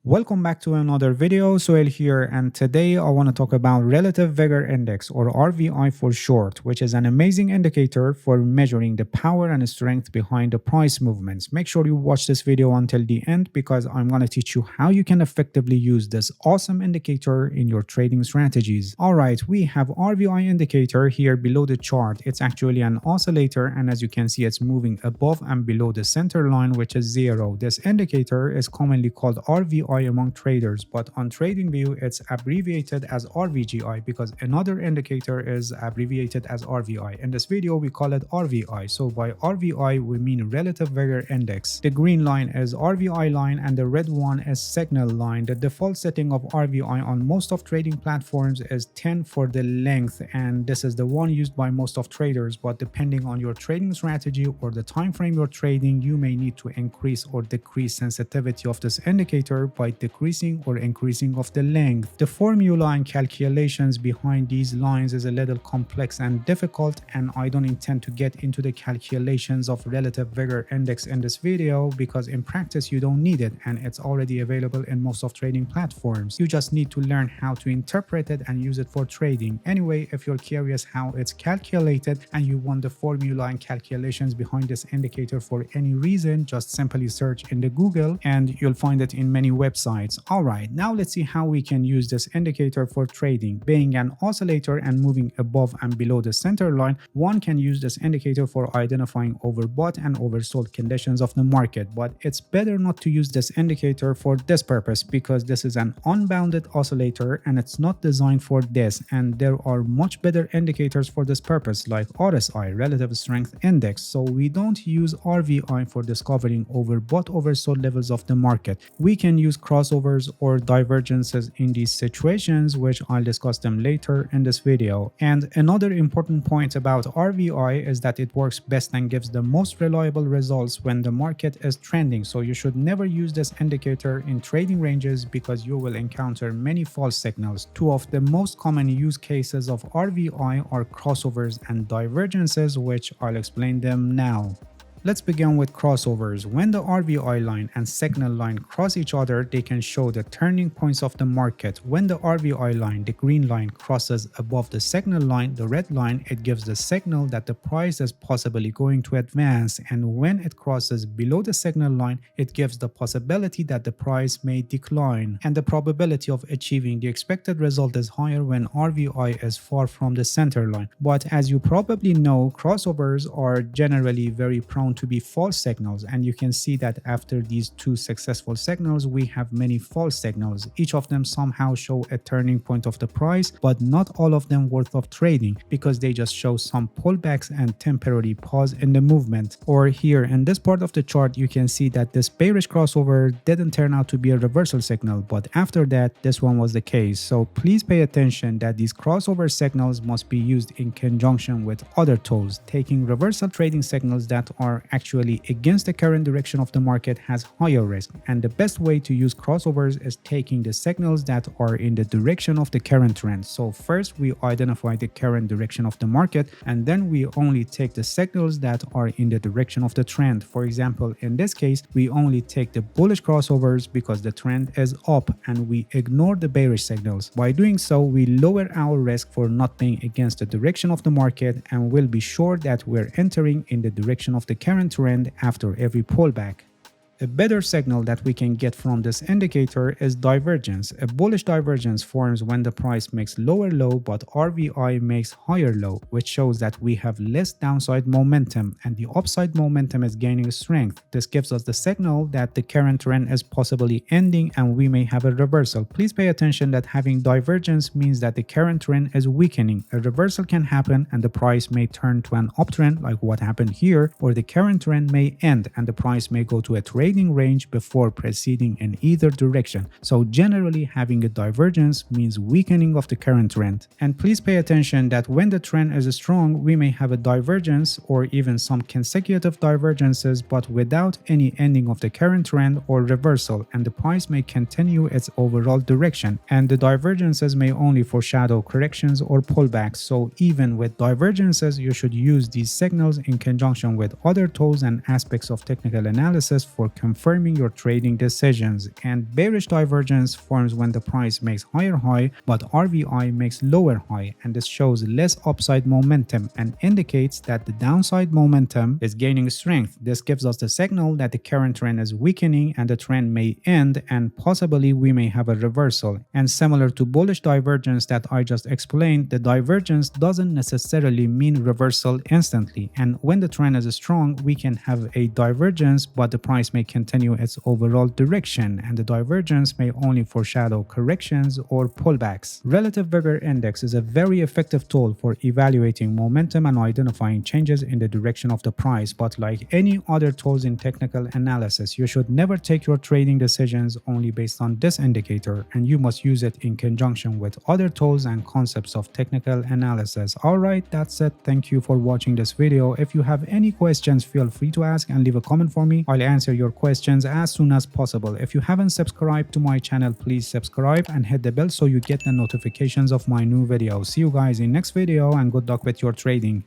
Welcome back to another video. Sohail here, and today I want to talk about Relative Vigor Index, or RVI for short, which is an amazing indicator for measuring the power and strength behind the price movements. Make sure you watch this video until the end because I'm going to teach you how you can effectively use this awesome indicator in your trading strategies. Alright, we have RVI indicator here below the chart. It's actually an oscillator, and as you can see, it's moving above and below the center line, which is 0. This indicator is commonly called RVI among traders, but on TradingView it's abbreviated as RVGI because another indicator is abbreviated as RVI. In this video we call it RVI. So by RVI we mean Relative Vigor Index. The green line is RVI line and the red one is signal line. The default setting of RVI on most of trading platforms is 10 for the length, and this is the one used by most of traders, but depending on your trading strategy or the time frame you're trading, you may need to increase or decrease sensitivity of this indicator by decreasing or increasing of the length. The formula and calculations behind these lines is a little complex and difficult, and I don't intend to get into the calculations of Relative Vigor Index in this video because in practice you don't need it and it's already available in most of trading platforms. You just need to learn how to interpret it and use it for trading. Anyway, if you're curious how it's calculated and you want the formula and calculations behind this indicator for any reason, just simply search in the Google and you'll find it in many websites. Alright, now let's see how we can use this indicator for trading. Being an oscillator and moving above and below the center line, one can use this indicator for identifying overbought and oversold conditions of the market, but it's better not to use this indicator for this purpose because this is an unbounded oscillator and it's not designed for this, and there are much better indicators for this purpose like RSI, Relative Strength Index. So we don't use RVI for discovering overbought oversold levels of the market. We can use crossovers or divergences in these situations, which I'll discuss them later in this video. And another important point about RVI is that it works best and gives the most reliable results when the market is trending. So you should never use this indicator in trading ranges because you will encounter many false signals. Two of the most common use cases of RVI are crossovers and divergences, which I'll explain them now. Let's begin with crossovers. When the RVI line and signal line cross each other, they can show the turning points of the market. When the RVI line, the green line, crosses above the signal line, the red line, it gives the signal that the price is possibly going to advance, and when it crosses below the signal line, it gives the possibility that the price may decline, and the probability of achieving the expected result is higher when RVI is far from the center line. But as you probably know, crossovers are generally very prone to be false signals, and you can see that after these two successful signals we have many false signals. Each of them somehow show a turning point of the price, but not all of them worth of trading because they just show some pullbacks and temporary pause in the movement. Or here in this part of the chart you can see that this bearish crossover didn't turn out to be a reversal signal, but after that this one was the case. So please pay attention that these crossover signals must be used in conjunction with other tools. Taking reversal trading signals that are actually against the current direction of the market has higher risk, and the best way to use crossovers is taking the signals that are in the direction of the current trend. So first we identify the current direction of the market, and then we only take the signals that are in the direction of the trend. For example, in this case we only take the bullish crossovers because the trend is up, and we ignore the bearish signals. By doing so we lower our risk for not being against the direction of the market, and will be sure that we're entering in the direction of the current trend after every pullback. A better signal that we can get from this indicator is divergence. A bullish divergence forms when the price makes lower low but RVI makes higher low, which shows that we have less downside momentum and the upside momentum is gaining strength. This gives us the signal that the current trend is possibly ending and we may have a reversal. Please pay attention that having divergence means that the current trend is weakening. A reversal can happen and the price may turn to an uptrend like what happened here, or the current trend may end and the price may go to a trading range before proceeding in either direction. So generally having a divergence means weakening of the current trend. And please pay attention that when the trend is strong we may have a divergence or even some consecutive divergences but without any ending of the current trend or reversal, and the price may continue its overall direction, and the divergences may only foreshadow corrections or pullbacks. So even with divergences you should use these signals in conjunction with other tools and aspects of technical analysis for confirming your trading decisions. And bearish divergence forms when the price makes higher high but RVI makes lower high, and this shows less upside momentum and indicates that the downside momentum is gaining strength. This gives us the signal that the current trend is weakening and the trend may end, and possibly we may have a reversal. And similar to bullish divergence that I just explained, the divergence doesn't necessarily mean reversal instantly, and when the trend is strong we can have a divergence but the price may continue its overall direction, and the divergence may only foreshadow corrections or pullbacks. Relative Vigor Index is a very effective tool for evaluating momentum and identifying changes in the direction of the price, but like any other tools in technical analysis, you should never take your trading decisions only based on this indicator, and you must use it in conjunction with other tools and concepts of technical analysis. Alright, that's it. Thank you for watching this video. If you have any questions, feel free to ask and leave a comment for me. I'll answer your questions as soon as possible. If you haven't subscribed to my channel, please subscribe and hit the bell so you get the notifications of my new videos. See you guys in next video and good luck with your trading.